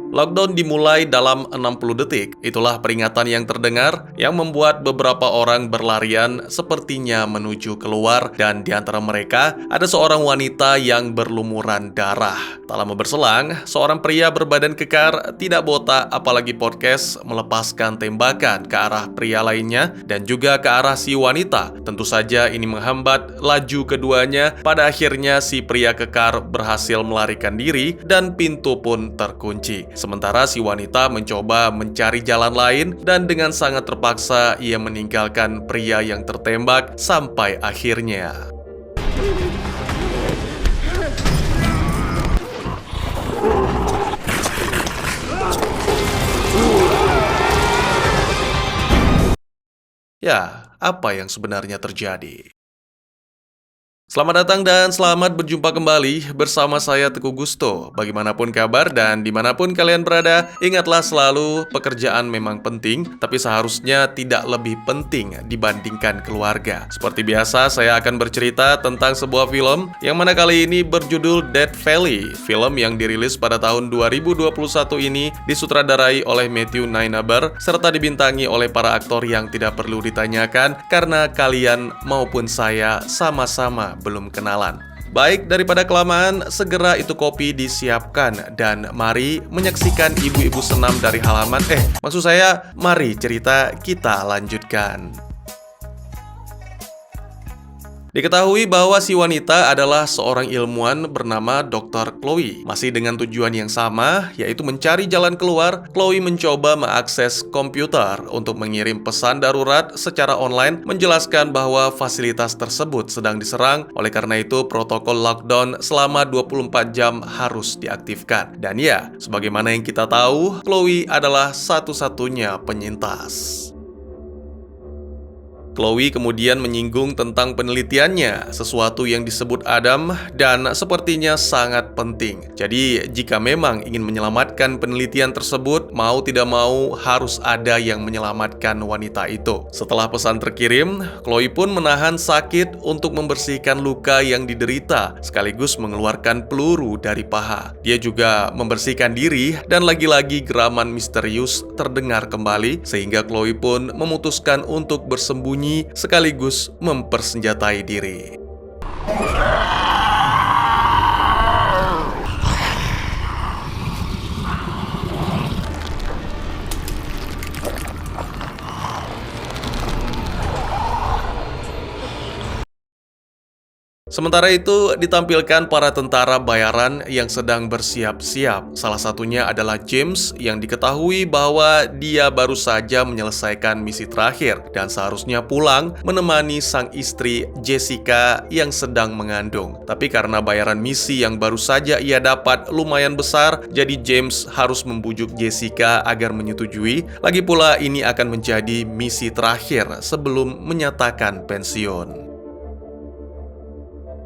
Lockdown dimulai dalam 60 detik. Itulah peringatan yang terdengar yang membuat beberapa orang berlarian sepertinya menuju keluar, dan di antara mereka ada seorang wanita yang berlumuran darah. Tak lama berselang, seorang pria berbadan kekar, tidak botak apalagi podcast, melepaskan tembakan ke arah pria lainnya dan juga ke arah si wanita. Tentu saja ini menghambat laju keduanya. Pada akhirnya si pria kekar berhasil melarikan diri dan pintu pun terkunci. Sementara si wanita mencoba mencari jalan lain dan dengan sangat terpaksa ia meninggalkan pria yang tertembak sampai akhirnya. Ya, apa yang sebenarnya terjadi? Selamat datang dan selamat berjumpa kembali bersama saya Teguh Gusto. Bagaimanapun kabar dan dimanapun kalian berada, ingatlah selalu pekerjaan memang penting, tapi seharusnya tidak lebih penting dibandingkan keluarga. Seperti biasa, saya akan bercerita tentang sebuah film yang mana kali ini berjudul Death Valley. Film yang dirilis pada tahun 2021 ini disutradarai oleh Matthew Niinaber serta dibintangi oleh para aktor yang tidak perlu ditanyakan karena kalian maupun saya sama-sama belum kenalan. Baik, daripada kelamaan, segera itu kopi disiapkan dan mari menyaksikan ibu-ibu senam dari halaman. Maksud saya, mari cerita kita lanjutkan. Diketahui bahwa si wanita adalah seorang ilmuwan bernama Dr. Chloe. Masih dengan tujuan yang sama, yaitu mencari jalan keluar, Chloe mencoba mengakses komputer untuk mengirim pesan darurat secara online menjelaskan bahwa fasilitas tersebut sedang diserang. Oleh karena itu, protokol lockdown selama 24 jam harus diaktifkan. Dan ya, sebagaimana yang kita tahu, Chloe adalah satu-satunya penyintas. Chloe kemudian menyinggung tentang penelitiannya, sesuatu yang disebut Adam dan sepertinya sangat penting. Jadi, jika memang ingin menyelamatkan penelitian tersebut, mau tidak mau harus ada yang menyelamatkan wanita itu. Setelah pesan terkirim, Chloe pun menahan sakit untuk membersihkan luka yang diderita, sekaligus mengeluarkan peluru dari paha. Dia juga membersihkan diri dan lagi-lagi geraman misterius terdengar kembali, sehingga Chloe pun memutuskan untuk bersembunyi sekaligus mempersenjatai diri. Sementara itu, ditampilkan para tentara bayaran yang sedang bersiap-siap. Salah satunya adalah James yang diketahui bahwa dia baru saja menyelesaikan misi terakhir dan seharusnya pulang menemani sang istri Jessica yang sedang mengandung. Tapi karena bayaran misi yang baru saja ia dapat lumayan besar, jadi James harus membujuk Jessica agar menyetujui. Lagi pula ini akan menjadi misi terakhir sebelum menyatakan pensiun.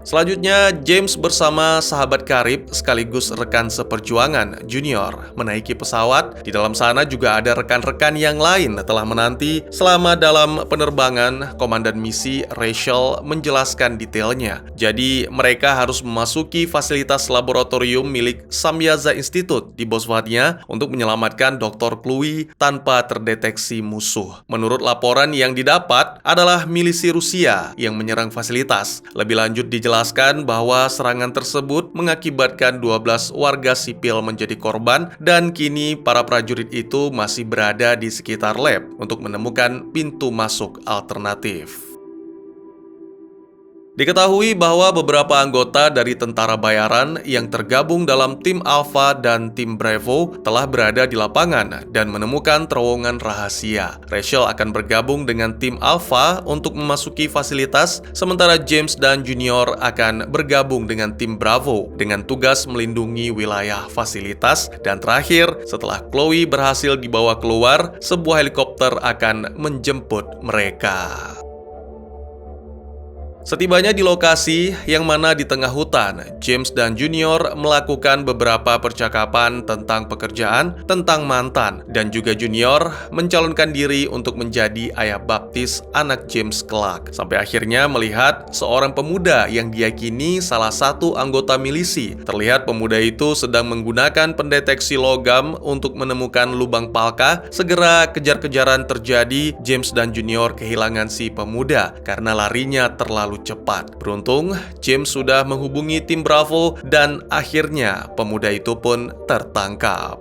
Selanjutnya, James bersama sahabat karib sekaligus rekan seperjuangan Junior menaiki pesawat. Di dalam sana juga ada rekan-rekan yang lain telah menanti. Selama dalam penerbangan, komandan misi Rachel menjelaskan detailnya. Jadi, mereka harus memasuki fasilitas laboratorium milik Samyaza Institute di Botswana untuk menyelamatkan Dr. Chloe tanpa terdeteksi musuh. Menurut laporan yang didapat, adalah milisi Rusia yang menyerang fasilitas. Lebih lanjut dijelaskan bahwa serangan tersebut mengakibatkan 12 warga sipil menjadi korban dan kini para prajurit itu masih berada di sekitar lab untuk menemukan pintu masuk alternatif. Diketahui bahwa beberapa anggota dari tentara bayaran yang tergabung dalam tim Alpha dan tim Bravo telah berada di lapangan dan menemukan terowongan rahasia. Rachel akan bergabung dengan tim Alpha untuk memasuki fasilitas, sementara James dan Junior akan bergabung dengan tim Bravo dengan tugas melindungi wilayah fasilitas. Dan terakhir, setelah Chloe berhasil dibawa keluar, sebuah helikopter akan menjemput mereka. Setibanya di lokasi yang mana di tengah hutan, James dan Junior melakukan beberapa percakapan tentang pekerjaan, tentang mantan, dan juga Junior mencalonkan diri untuk menjadi ayah baptis anak James kelak. Sampai akhirnya melihat seorang pemuda yang diyakini salah satu anggota milisi. Terlihat pemuda itu sedang menggunakan pendeteksi logam untuk menemukan lubang palka. Segera kejar-kejaran terjadi, James dan Junior kehilangan si pemuda karena larinya terlalu cepat. Beruntung, James sudah menghubungi tim Bravo dan akhirnya pemuda itu pun tertangkap.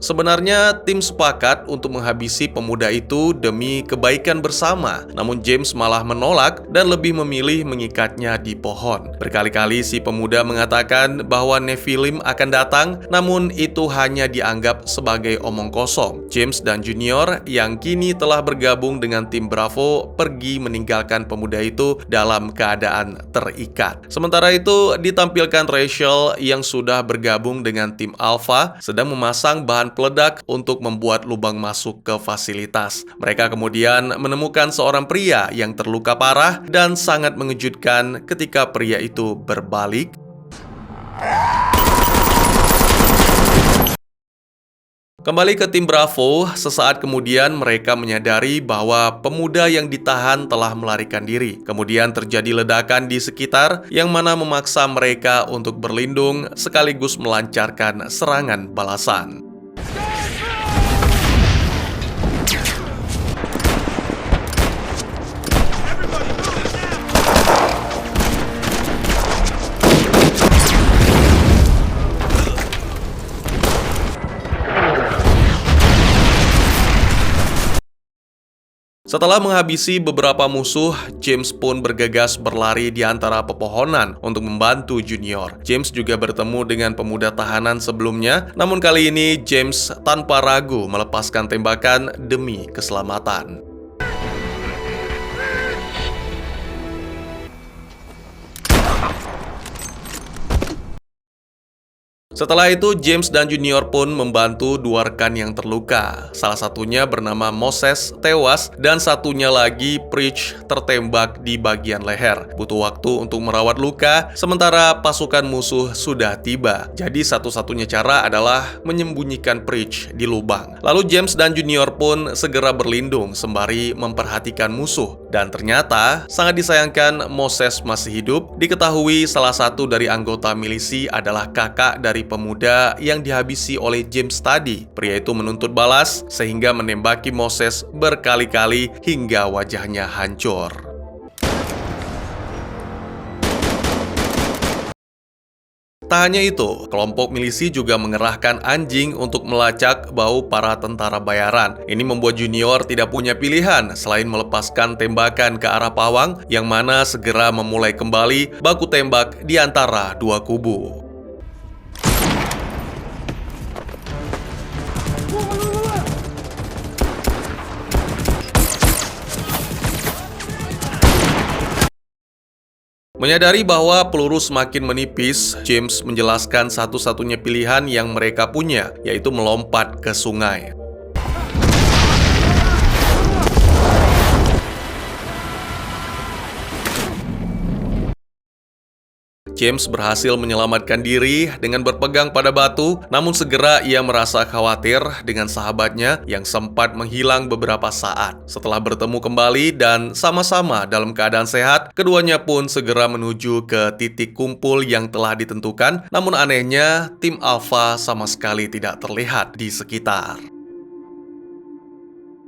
Sebenarnya tim sepakat untuk menghabisi pemuda itu demi kebaikan bersama, namun James malah menolak dan lebih memilih mengikatnya di pohon. Berkali-kali si pemuda mengatakan bahwa Nephilim akan datang, namun itu hanya dianggap sebagai omong kosong. James dan Junior yang kini telah bergabung dengan tim Bravo pergi meninggalkan pemuda itu dalam keadaan terikat. Sementara itu ditampilkan Rachel yang sudah bergabung dengan tim Alpha sedang memasang bahan peledak untuk membuat lubang masuk ke fasilitas. Mereka kemudian menemukan seorang pria yang terluka parah dan sangat mengejutkan ketika pria itu berbalik. Kembali ke tim Bravo, sesaat kemudian mereka menyadari bahwa pemuda yang ditahan telah melarikan diri. Kemudian terjadi ledakan di sekitar yang mana memaksa mereka untuk berlindung sekaligus melancarkan serangan balasan. Setelah menghabisi beberapa musuh, James pun bergegas berlari di antara pepohonan untuk membantu Junior. James juga bertemu dengan pemuda tahanan sebelumnya, namun kali ini James tanpa ragu melepaskan tembakan demi keselamatan. Setelah itu, James dan Junior pun membantu dua rekan yang terluka. Salah satunya bernama Moses tewas dan satunya lagi, Preach, tertembak di bagian leher. Butuh waktu untuk merawat luka, sementara pasukan musuh sudah tiba. Jadi satu-satunya cara adalah menyembunyikan Preach di lubang. Lalu James dan Junior pun segera berlindung sembari memperhatikan musuh. Dan ternyata, sangat disayangkan Moses masih hidup. Diketahui salah satu dari anggota milisi adalah kakak dari pemuda yang dihabisi oleh James tadi. Pria itu menuntut balas sehingga menembaki Moses berkali-kali hingga wajahnya hancur. Tak hanya itu, kelompok milisi juga mengerahkan anjing untuk melacak bau para tentara bayaran. Ini membuat Junior tidak punya pilihan selain melepaskan tembakan ke arah pawang, yang mana segera memulai kembali baku tembak di antara dua kubu. Menyadari bahwa peluru semakin menipis, James menjelaskan satu-satunya pilihan yang mereka punya, yaitu melompat ke sungai. James berhasil menyelamatkan diri dengan berpegang pada batu, namun segera ia merasa khawatir dengan sahabatnya yang sempat menghilang beberapa saat. Setelah bertemu kembali dan sama-sama dalam keadaan sehat, keduanya pun segera menuju ke titik kumpul yang telah ditentukan, namun anehnya tim Alpha sama sekali tidak terlihat di sekitar.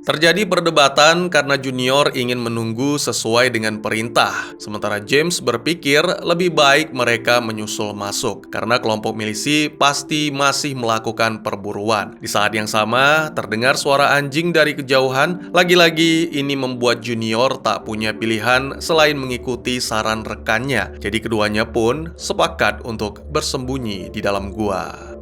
Terjadi perdebatan karena Junior ingin menunggu sesuai dengan perintah, sementara James berpikir lebih baik mereka menyusul masuk, karena kelompok milisi pasti masih melakukan perburuan. Di saat yang sama, terdengar suara anjing dari kejauhan. Lagi-lagi, ini membuat Junior tak punya pilihan selain mengikuti saran rekannya. Jadi keduanya pun sepakat untuk bersembunyi di dalam gua.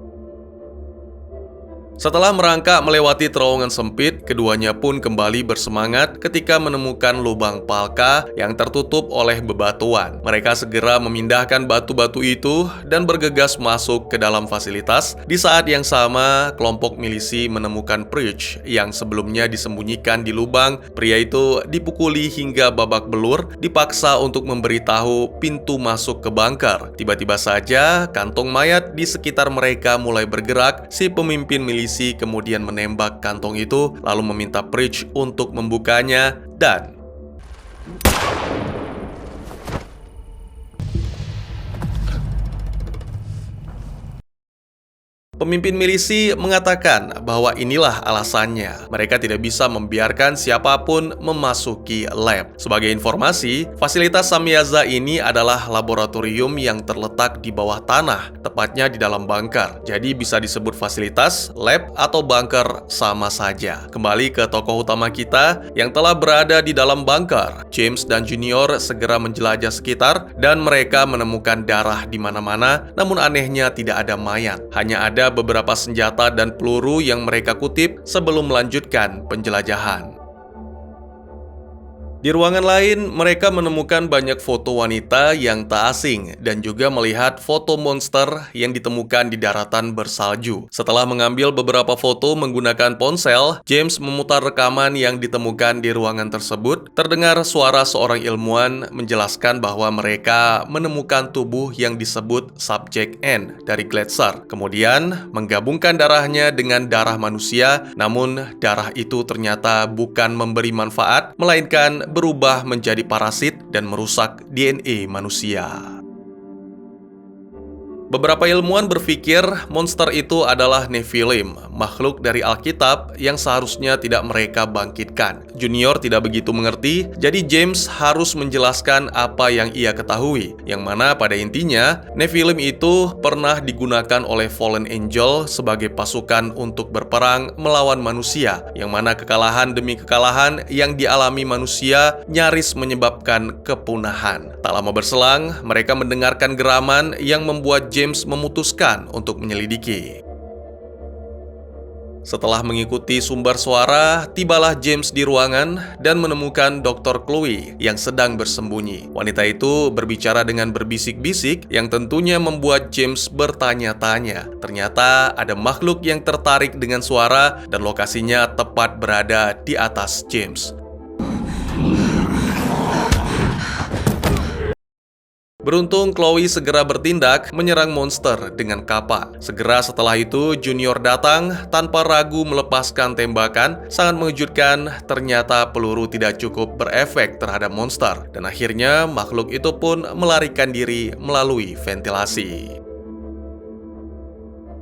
Setelah merangkak melewati terowongan sempit, keduanya pun kembali bersemangat ketika menemukan lubang palka yang tertutup oleh bebatuan. Mereka segera memindahkan batu-batu itu dan bergegas masuk ke dalam fasilitas. Di saat yang sama, kelompok milisi menemukan Preach yang sebelumnya disembunyikan di lubang. Pria itu dipukuli hingga babak belur, dipaksa untuk memberitahu pintu masuk ke bunker. Tiba-tiba saja, kantong mayat di sekitar mereka mulai bergerak. Si pemimpin milisi kemudian menembak kantong itu, lalu meminta Preach untuk membukanya, dan pemimpin milisi mengatakan bahwa inilah alasannya. Mereka tidak bisa membiarkan siapapun memasuki lab. Sebagai informasi, fasilitas Samyaza ini adalah laboratorium yang terletak di bawah tanah, tepatnya di dalam bunker. Jadi bisa disebut fasilitas, lab, atau bunker sama saja. Kembali ke tokoh utama kita yang telah berada di dalam bunker. James dan Junior segera menjelajah sekitar dan mereka menemukan darah di mana-mana, namun anehnya tidak ada mayat. Hanya ada beberapa senjata dan peluru yang mereka kutip sebelum melanjutkan penjelajahan. Di ruangan lain, mereka menemukan banyak foto wanita yang tak asing dan juga melihat foto monster yang ditemukan di daratan bersalju. Setelah mengambil beberapa foto menggunakan ponsel, James memutar rekaman yang ditemukan di ruangan tersebut. Terdengar suara seorang ilmuwan menjelaskan bahwa mereka menemukan tubuh yang disebut Subject N dari Gletser. Kemudian, menggabungkan darahnya dengan darah manusia, namun darah itu ternyata bukan memberi manfaat, melainkan berubah menjadi parasit dan merusak DNA manusia. Beberapa ilmuwan berpikir monster itu adalah Nephilim, makhluk dari Alkitab yang seharusnya tidak mereka bangkitkan. Junior tidak begitu mengerti, jadi James harus menjelaskan apa yang ia ketahui, yang mana pada intinya Nephilim itu pernah digunakan oleh Fallen Angel sebagai pasukan untuk berperang melawan manusia, yang mana kekalahan demi kekalahan yang dialami manusia nyaris menyebabkan kepunahan. Tak lama berselang, mereka mendengarkan geraman yang membuat James memutuskan untuk menyelidiki. Setelah mengikuti sumber suara, tibalah James di ruangan dan menemukan Dr. Chloe yang sedang bersembunyi. Wanita itu berbicara dengan berbisik-bisik yang tentunya membuat James bertanya-tanya. Ternyata ada makhluk yang tertarik dengan suara dan lokasinya tepat berada di atas James. Beruntung, Chloe segera bertindak menyerang monster dengan kapak. Segera setelah itu, Junior datang tanpa ragu melepaskan tembakan. Sangat mengejutkan, ternyata peluru tidak cukup berefek terhadap monster. Dan akhirnya, makhluk itu pun melarikan diri melalui ventilasi.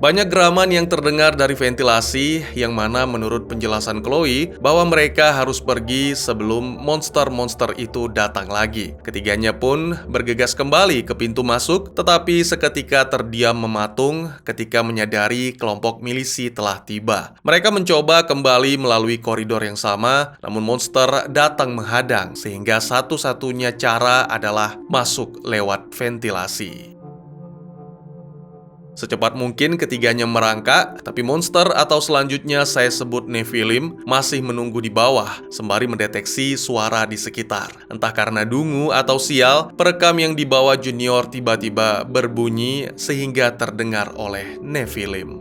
Banyak geraman yang terdengar dari ventilasi, yang mana menurut penjelasan Chloe bahwa mereka harus pergi sebelum monster-monster itu datang lagi. Ketiganya pun bergegas kembali ke pintu masuk, tetapi seketika terdiam mematung ketika menyadari kelompok milisi telah tiba. Mereka mencoba kembali melalui koridor yang sama, namun monster datang menghadang, sehingga satu-satunya cara adalah masuk lewat ventilasi. Secepat mungkin ketiganya merangkak, tapi monster atau selanjutnya saya sebut Nephilim masih menunggu di bawah, sembari mendeteksi suara di sekitar. Entah karena dungu atau sial, perekam yang dibawa Junior tiba-tiba berbunyi sehingga terdengar oleh Nephilim.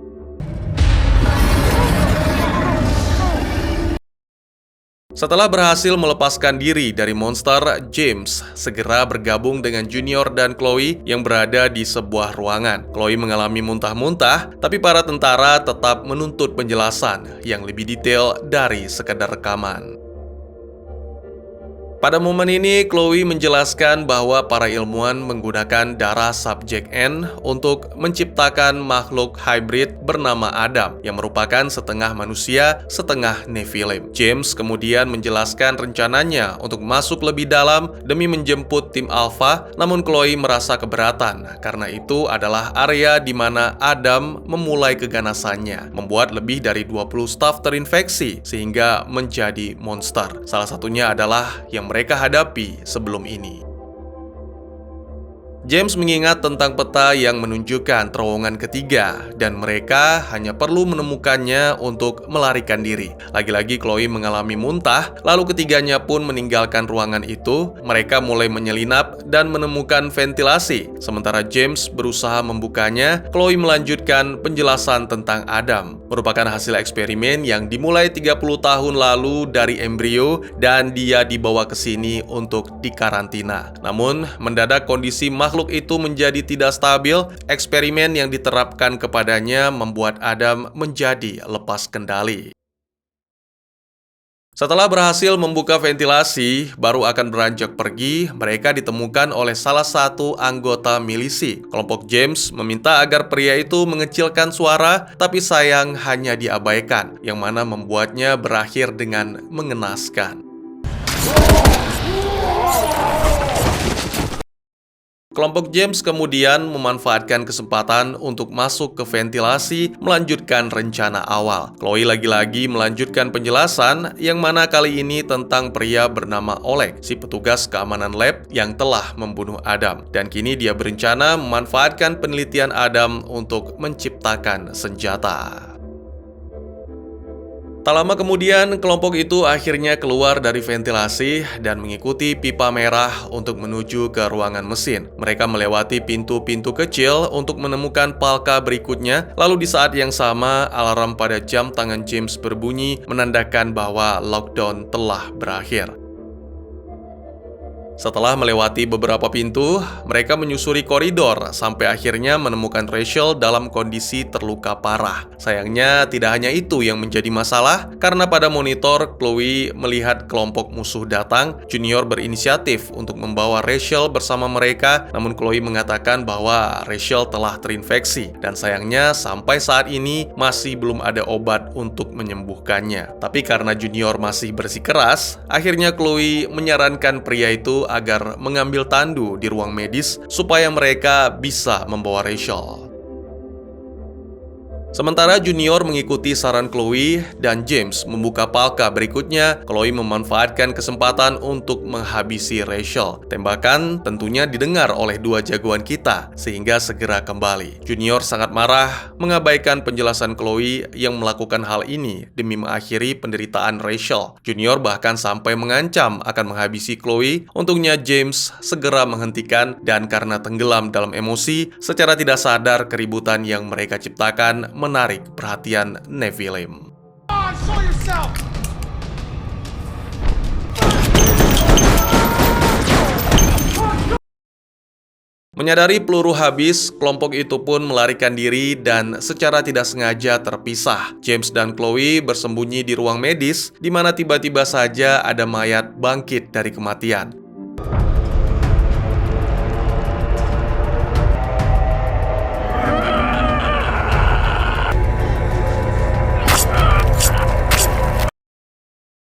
Setelah berhasil melepaskan diri dari monster, James segera bergabung dengan Junior dan Chloe yang berada di sebuah ruangan. Chloe mengalami muntah-muntah, tapi para tentara tetap menuntut penjelasan yang lebih detail dari sekedar rekaman. Pada momen ini, Chloe menjelaskan bahwa para ilmuwan menggunakan darah Subject N untuk menciptakan makhluk hybrid bernama Adam, yang merupakan setengah manusia, setengah Nephilim. James kemudian menjelaskan rencananya untuk masuk lebih dalam demi menjemput tim Alpha, namun Chloe merasa keberatan, karena itu adalah area di mana Adam memulai keganasannya, membuat lebih dari 20 staf terinfeksi, sehingga menjadi monster. Salah satunya adalah yang mereka hadapi sebelum ini. James mengingat tentang peta yang menunjukkan terowongan ketiga, dan mereka hanya perlu menemukannya untuk melarikan diri. Lagi-lagi Chloe mengalami muntah, lalu ketiganya pun meninggalkan ruangan itu. Mereka mulai menyelinap dan menemukan ventilasi. Sementara James berusaha membukanya, Chloe melanjutkan penjelasan tentang Adam. Merupakan hasil eksperimen yang dimulai 30 tahun lalu dari embrio, dan dia dibawa ke sini untuk dikarantina. Namun, mendadak kondisi makhluk itu menjadi tidak stabil. Eksperimen yang diterapkan kepadanya membuat Adam menjadi lepas kendali. Setelah berhasil membuka ventilasi, baru akan beranjak pergi, mereka ditemukan oleh salah satu anggota milisi. Kelompok James meminta agar pria itu mengecilkan suara, tapi sayang hanya diabaikan, yang mana membuatnya berakhir dengan mengenaskan. Kelompok James kemudian memanfaatkan kesempatan untuk masuk ke ventilasi, melanjutkan rencana awal. Chloe lagi-lagi melanjutkan penjelasan, yang mana kali ini tentang pria bernama Oleg, si petugas keamanan lab yang telah membunuh Adam. Dan kini dia berencana memanfaatkan penelitian Adam untuk menciptakan senjata. Tak lama kemudian, kelompok itu akhirnya keluar dari ventilasi dan mengikuti pipa merah untuk menuju ke ruangan mesin. Mereka melewati pintu-pintu kecil untuk menemukan Palka berikutnya. Lalu di saat yang sama, alarm pada jam tangan James berbunyi menandakan bahwa lockdown telah berakhir. Setelah melewati beberapa pintu, mereka menyusuri koridor sampai akhirnya menemukan Rachel dalam kondisi terluka parah. Sayangnya, tidak hanya itu yang menjadi masalah, karena pada monitor, Chloe melihat kelompok musuh datang. Junior berinisiatif untuk membawa Rachel bersama mereka, namun Chloe mengatakan bahwa Rachel telah terinfeksi, dan sayangnya sampai saat ini masih belum ada obat untuk menyembuhkannya. Tapi karena Junior masih bersikeras, akhirnya Chloe menyarankan pria itu agar mengambil tandu di ruang medis supaya mereka bisa membawa Rachel. Sementara Junior mengikuti saran Chloe dan James membuka Palka berikutnya, Chloe memanfaatkan kesempatan untuk menghabisi Rachel. Tembakan tentunya didengar oleh dua jagoan kita, sehingga segera kembali. Junior sangat marah, mengabaikan penjelasan Chloe yang melakukan hal ini demi mengakhiri penderitaan Rachel. Junior bahkan sampai mengancam akan menghabisi Chloe. Untungnya James segera menghentikan, dan karena tenggelam dalam emosi, secara tidak sadar keributan yang mereka ciptakan menarik perhatian Nephilim. Menyadari peluru habis, kelompok itu pun melarikan diri dan secara tidak sengaja terpisah. James dan Chloe bersembunyi di ruang medis, di mana tiba-tiba saja ada mayat bangkit dari kematian.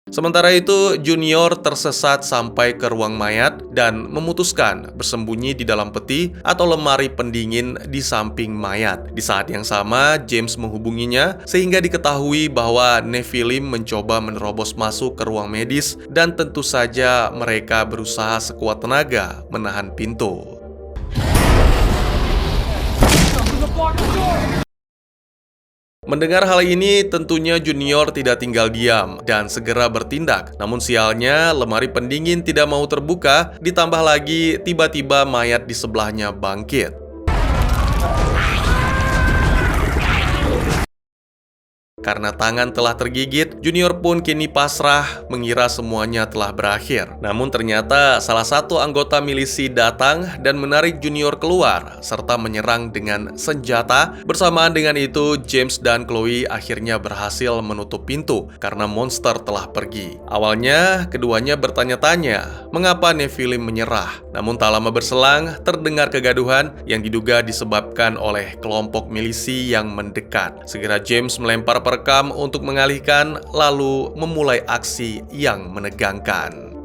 Sementara itu, Junior tersesat sampai ke ruang mayat dan memutuskan bersembunyi di dalam peti atau lemari pendingin di samping mayat. Di saat yang sama, James menghubunginya sehingga diketahui bahwa Nephilim mencoba menerobos masuk ke ruang medis, dan tentu saja mereka berusaha sekuat tenaga menahan pintu. Mendengar hal ini, tentunya Junior tidak tinggal diam dan segera bertindak. Namun sialnya, lemari pendingin tidak mau terbuka, ditambah lagi tiba-tiba mayat di sebelahnya bangkit. Karena tangan telah tergigit, Junior pun kini pasrah, mengira semuanya telah berakhir. Namun ternyata salah satu anggota milisi datang dan menarik Junior keluar, serta menyerang dengan senjata. Bersamaan dengan itu, James dan Chloe akhirnya berhasil menutup pintu karena monster telah pergi. Awalnya, keduanya bertanya-tanya, mengapa Nephilim menyerah? Namun tak lama berselang, terdengar kegaduhan yang diduga disebabkan oleh kelompok milisi yang mendekat. Segera James melempar perekam untuk mengalihkan, lalu memulai aksi yang menegangkan.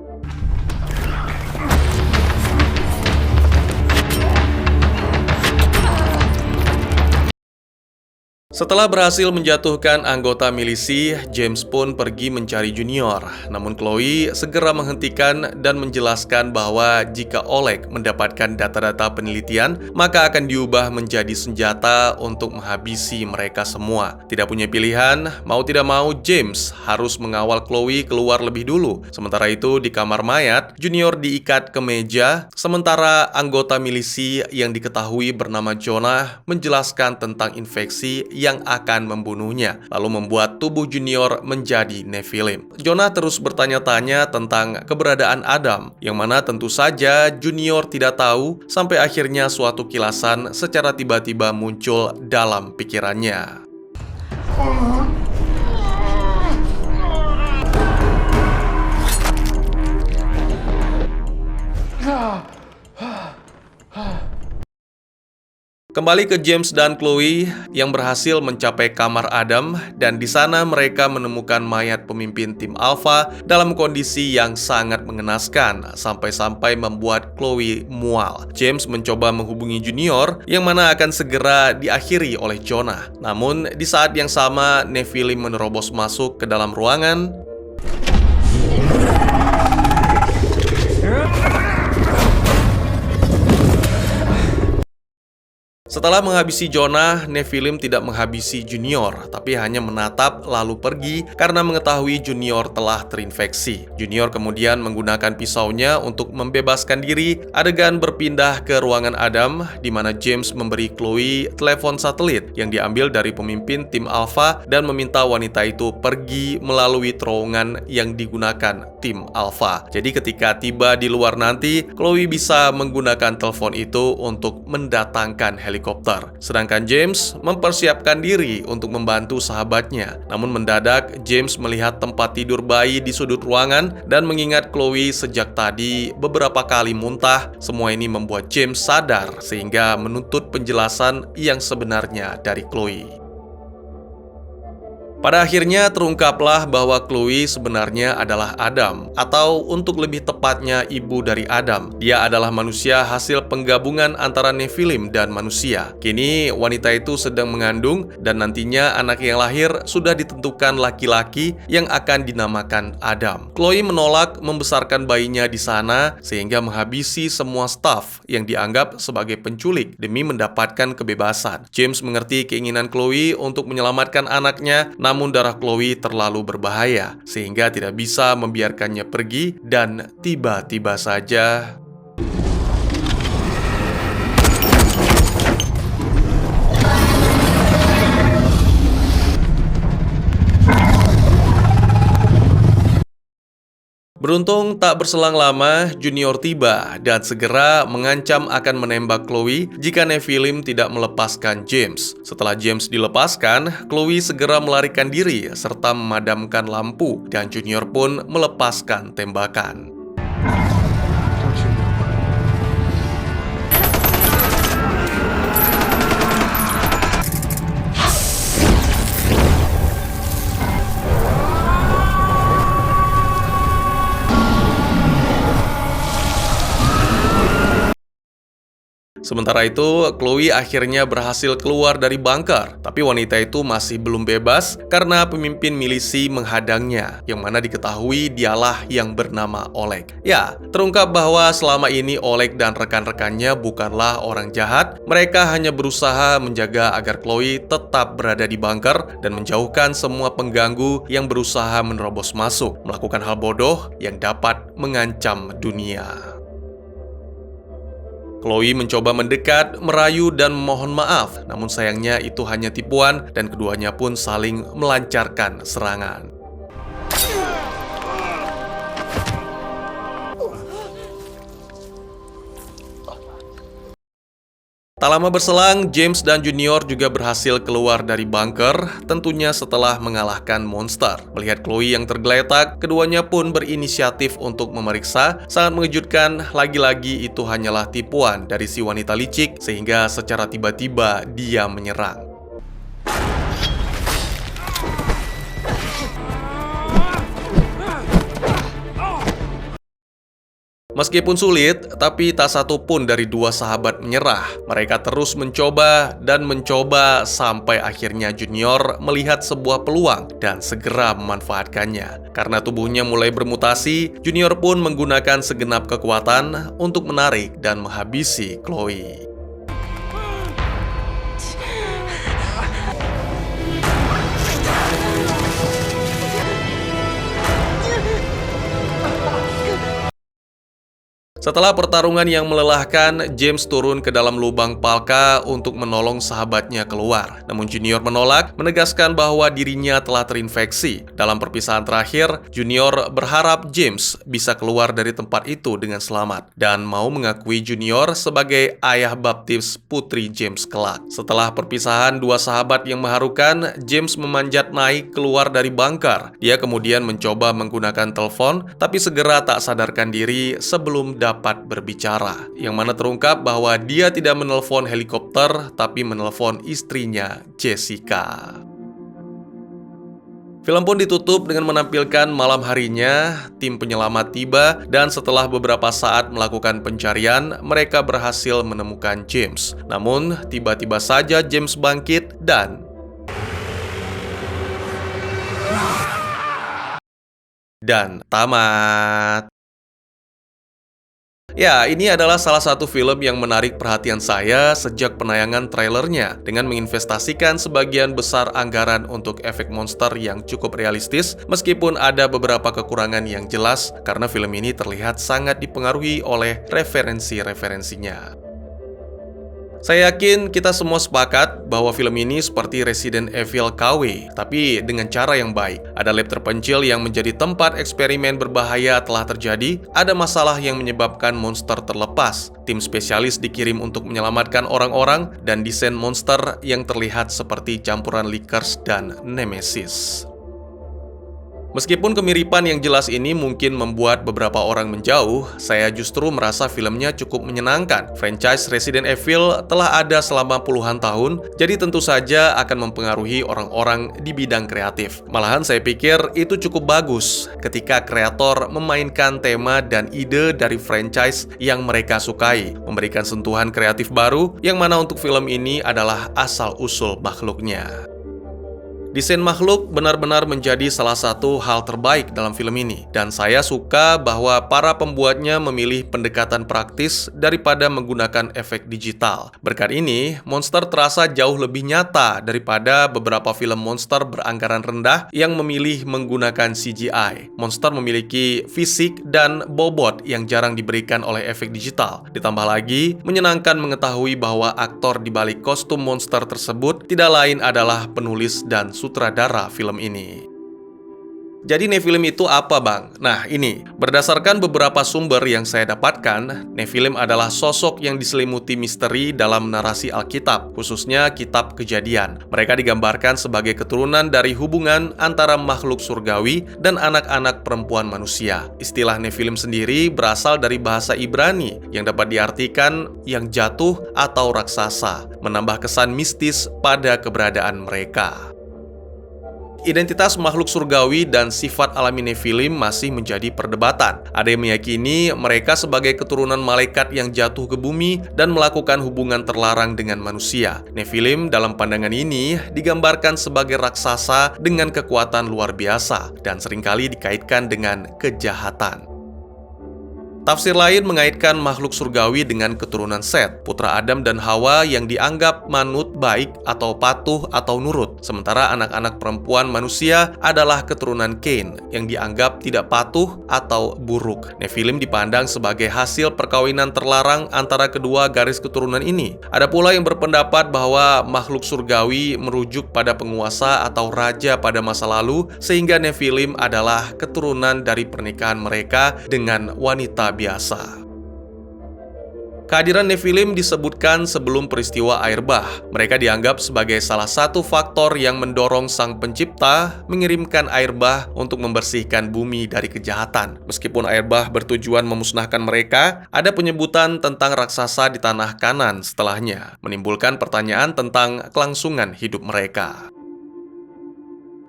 Setelah berhasil menjatuhkan anggota milisi, James pun pergi mencari Junior. Namun Chloe segera menghentikan dan menjelaskan bahwa jika Oleg mendapatkan data-data penelitian, maka akan diubah menjadi senjata untuk menghabisi mereka semua. Tidak punya pilihan, mau tidak mau James harus mengawal Chloe keluar lebih dulu. Sementara itu di kamar mayat, Junior diikat ke meja, sementara anggota milisi yang diketahui bernama Jonah menjelaskan tentang infeksi yang akan membunuhnya, lalu membuat tubuh Junior menjadi Nephilim. Jonah terus bertanya-tanya tentang keberadaan Adam, yang mana tentu saja Junior tidak tahu, sampai akhirnya suatu kilasan secara tiba-tiba muncul dalam pikirannya. Kembali ke James dan Chloe yang berhasil mencapai kamar Adam, dan di sana mereka menemukan mayat pemimpin tim Alpha dalam kondisi yang sangat mengenaskan sampai-sampai membuat Chloe mual. James mencoba menghubungi Junior yang mana akan segera diakhiri oleh Jonah. Namun di saat yang sama Nephilim menerobos masuk ke dalam ruangan. Setelah menghabisi Jonah, Nephilim tidak menghabisi Junior, tapi hanya menatap lalu pergi karena mengetahui Junior telah terinfeksi. Junior kemudian menggunakan pisaunya untuk membebaskan diri. Adegan berpindah ke ruangan Adam, di mana James memberi Chloe telepon satelit yang diambil dari pemimpin tim Alpha dan meminta wanita itu pergi melalui terowongan yang digunakan tim Alpha. Jadi ketika tiba di luar nanti, Chloe bisa menggunakan telepon itu untuk mendatangkan helikopter. Sedangkan James mempersiapkan diri untuk membantu sahabatnya. Namun mendadak James melihat tempat tidur bayi di sudut ruangan dan mengingat Chloe sejak tadi beberapa kali muntah. Semua ini membuat James sadar sehingga menuntut penjelasan yang sebenarnya dari Chloe. Pada akhirnya terungkaplah bahwa Chloe sebenarnya adalah Adam, atau untuk lebih tepatnya ibu dari Adam. Dia adalah manusia hasil penggabungan antara Nephilim dan manusia. Kini wanita itu sedang mengandung dan nantinya anak yang lahir sudah ditentukan laki-laki yang akan dinamakan Adam. Chloe menolak membesarkan bayinya di sana sehingga menghabisi semua staf yang dianggap sebagai penculik demi mendapatkan kebebasan. James mengerti keinginan Chloe untuk menyelamatkan anaknya, namun darah Chloe terlalu berbahaya sehingga tidak bisa membiarkannya pergi, dan tiba-tiba saja beruntung tak berselang lama, Junior tiba dan segera mengancam akan menembak Chloe jika Nephilim tidak melepaskan James. Setelah James dilepaskan, Chloe segera melarikan diri serta memadamkan lampu dan Junior pun melepaskan tembakan. Sementara itu, Chloe akhirnya berhasil keluar dari bunker. Tapi wanita itu masih belum bebas karena pemimpin milisi menghadangnya, yang mana diketahui dialah yang bernama Oleg. Ya, terungkap bahwa selama ini Oleg dan rekan-rekannya bukanlah orang jahat. Mereka hanya berusaha menjaga agar Chloe tetap berada di bunker dan menjauhkan semua pengganggu yang berusaha menerobos masuk, melakukan hal bodoh yang dapat mengancam dunia. Chloe mencoba mendekat, merayu, dan memohon maaf. Namun sayangnya itu hanya tipuan dan keduanya pun saling melancarkan serangan. Tak lama berselang, James dan Junior juga berhasil keluar dari bunker, tentunya setelah mengalahkan monster. Melihat Chloe yang tergeletak, keduanya pun berinisiatif untuk memeriksa. Sangat mengejutkan, lagi-lagi itu hanyalah tipuan dari si wanita licik, sehingga secara tiba-tiba dia menyerang. Meskipun sulit, tapi tak satu pun dari dua sahabat menyerah. Mereka terus mencoba dan mencoba sampai akhirnya Junior melihat sebuah peluang dan segera memanfaatkannya. Karena tubuhnya mulai bermutasi, Junior pun menggunakan segenap kekuatan untuk menarik dan menghabisi Chloe. Setelah pertarungan yang melelahkan, James turun ke dalam lubang Palka untuk menolong sahabatnya keluar. Namun Junior menolak, menegaskan bahwa dirinya telah terinfeksi. Dalam perpisahan terakhir, Junior berharap James bisa keluar dari tempat itu dengan selamat dan mau mengakui Junior sebagai ayah baptis putri James kelak. Setelah perpisahan dua sahabat yang mengharukan, James memanjat naik keluar dari bunker. Dia kemudian mencoba menggunakan telepon, tapi segera tak sadarkan diri sebelum dapat berbicara, yang mana terungkap bahwa dia tidak menelpon helikopter tapi menelpon istrinya, Jessica. Film pun ditutup dengan menampilkan malam harinya, tim penyelamat tiba dan setelah beberapa saat melakukan pencarian, mereka berhasil menemukan James. Namun, tiba-tiba saja James bangkit dan tamat. Ya, ini adalah salah satu film yang menarik perhatian saya sejak penayangan trailernya dengan menginvestasikan sebagian besar anggaran untuk efek monster yang cukup realistis meskipun ada beberapa kekurangan yang jelas karena film ini terlihat sangat dipengaruhi oleh referensi-referensinya. Saya yakin kita semua sepakat bahwa film ini seperti Resident Evil KW, tapi dengan cara yang baik. Ada lab terpencil yang menjadi tempat eksperimen berbahaya telah terjadi, ada masalah yang menyebabkan monster terlepas, tim spesialis dikirim untuk menyelamatkan orang-orang, dan desain monster yang terlihat seperti campuran Lickers dan Nemesis. Meskipun kemiripan yang jelas ini mungkin membuat beberapa orang menjauh, saya justru merasa filmnya cukup menyenangkan. Franchise Resident Evil telah ada selama puluhan tahun, jadi tentu saja akan mempengaruhi orang-orang di bidang kreatif. Malahan saya pikir itu cukup bagus ketika kreator memainkan tema dan ide dari franchise yang mereka sukai, memberikan sentuhan kreatif baru, yang mana untuk film ini adalah asal-usul makhluknya. Desain makhluk benar-benar menjadi salah satu hal terbaik dalam film ini, dan saya suka bahwa para pembuatnya memilih pendekatan praktis daripada menggunakan efek digital. Berkat ini, monster terasa jauh lebih nyata daripada beberapa film monster beranggaran rendah yang memilih menggunakan CGI. Monster memiliki fisik dan bobot yang jarang diberikan oleh efek digital. Ditambah lagi, menyenangkan mengetahui bahwa aktor di balik kostum monster tersebut tidak lain adalah penulis dan sutradara film ini. Jadi Nephilim itu apa, Bang? Nah, ini, berdasarkan beberapa sumber yang saya dapatkan, Nephilim adalah sosok yang diselimuti misteri dalam narasi Alkitab, khususnya Kitab Kejadian. Mereka digambarkan sebagai keturunan dari hubungan antara makhluk surgawi dan anak-anak perempuan manusia. Istilah Nephilim sendiri berasal dari bahasa Ibrani yang dapat diartikan yang jatuh atau raksasa, menambah kesan mistis pada keberadaan mereka. Identitas makhluk surgawi dan sifat alami Nephilim masih menjadi perdebatan. Ada yang meyakini mereka sebagai keturunan malaikat yang jatuh ke bumi dan melakukan hubungan terlarang dengan manusia. Nephilim dalam pandangan ini digambarkan sebagai raksasa dengan kekuatan luar biasa dan seringkali dikaitkan dengan kejahatan. Tafsir lain mengaitkan makhluk surgawi dengan keturunan Set, putra Adam dan Hawa yang dianggap manut baik atau patuh atau nurut, sementara anak-anak perempuan manusia adalah keturunan Cain yang dianggap tidak patuh atau buruk. Nephilim dipandang sebagai hasil perkawinan terlarang antara kedua garis keturunan ini. Ada pula yang berpendapat bahwa makhluk surgawi merujuk pada penguasa atau raja pada masa lalu, sehingga Nephilim adalah keturunan dari pernikahan mereka dengan wanita biasa. Kehadiran Nephilim disebutkan sebelum peristiwa air bah. Mereka dianggap sebagai salah satu faktor yang mendorong Sang Pencipta mengirimkan air bah untuk membersihkan bumi dari kejahatan. Meskipun air bah bertujuan memusnahkan mereka, ada penyebutan tentang raksasa di tanah Kanan setelahnya, menimbulkan pertanyaan tentang kelangsungan hidup mereka.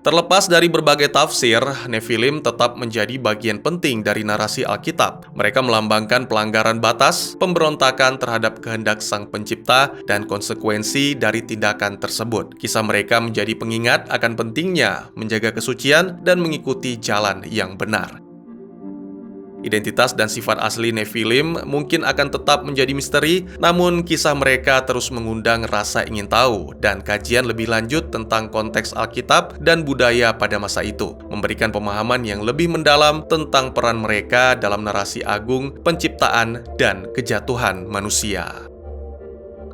Terlepas dari berbagai tafsir, Nephilim tetap menjadi bagian penting dari narasi Alkitab. Mereka melambangkan pelanggaran batas, pemberontakan terhadap kehendak Sang Pencipta, dan konsekuensi dari tindakan tersebut. Kisah mereka menjadi pengingat akan pentingnya menjaga kesucian dan mengikuti jalan yang benar. Identitas dan sifat asli Nephilim mungkin akan tetap menjadi misteri, namun kisah mereka terus mengundang rasa ingin tahu dan kajian lebih lanjut tentang konteks Alkitab dan budaya pada masa itu, memberikan pemahaman yang lebih mendalam tentang peran mereka dalam narasi agung, penciptaan, dan kejatuhan manusia.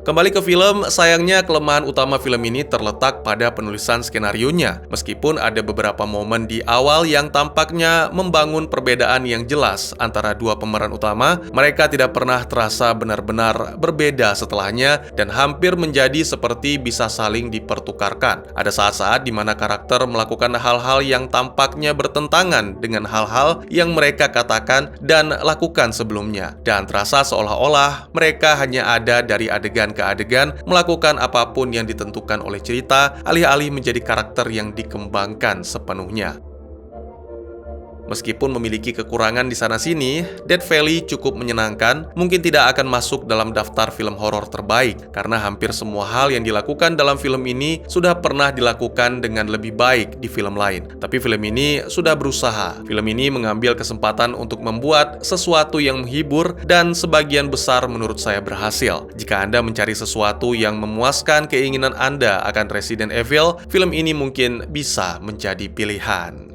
Kembali ke film, sayangnya kelemahan utama film ini terletak pada penulisan skenarionya. Meskipun ada beberapa momen di awal yang tampaknya membangun perbedaan yang jelas antara dua pemeran utama, mereka tidak pernah terasa benar-benar berbeda setelahnya dan hampir menjadi seperti bisa saling dipertukarkan. Ada saat-saat di mana karakter melakukan hal-hal yang tampaknya bertentangan dengan hal-hal yang mereka katakan dan lakukan sebelumnya, dan terasa seolah-olah mereka hanya ada dari adegan ke adegan, melakukan apapun yang ditentukan oleh cerita, alih-alih menjadi karakter yang dikembangkan sepenuhnya. Meskipun memiliki kekurangan di sana-sini, Death Valley cukup menyenangkan, mungkin tidak akan masuk dalam daftar film horor terbaik, karena hampir semua hal yang dilakukan dalam film ini sudah pernah dilakukan dengan lebih baik di film lain. Tapi film ini sudah berusaha. Film ini mengambil kesempatan untuk membuat sesuatu yang menghibur dan sebagian besar menurut saya berhasil. Jika Anda mencari sesuatu yang memuaskan keinginan Anda akan Resident Evil, film ini mungkin bisa menjadi pilihan.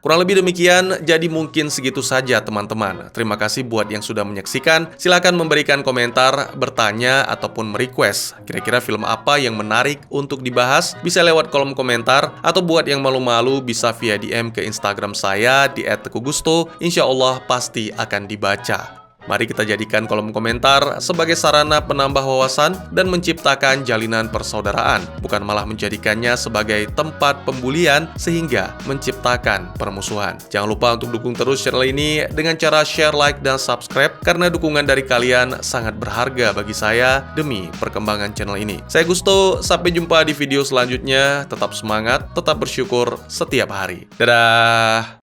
Kurang lebih demikian, jadi mungkin segitu saja teman-teman. Terima kasih buat yang sudah menyaksikan. Silakan memberikan komentar, bertanya, ataupun merequest. Kira-kira film apa yang menarik untuk dibahas? Bisa lewat kolom komentar, atau buat yang malu-malu bisa via DM ke Instagram saya di @tekugusto. Insya Allah pasti akan dibaca. Mari kita jadikan kolom komentar sebagai sarana penambah wawasan dan menciptakan jalinan persaudaraan, bukan malah menjadikannya sebagai tempat pembulian sehingga menciptakan permusuhan. Jangan lupa untuk dukung terus channel ini dengan cara share, like, dan subscribe, karena dukungan dari kalian sangat berharga bagi saya demi perkembangan channel ini. Saya Gusto, sampai jumpa di video selanjutnya. Tetap semangat, tetap bersyukur setiap hari. Dadah!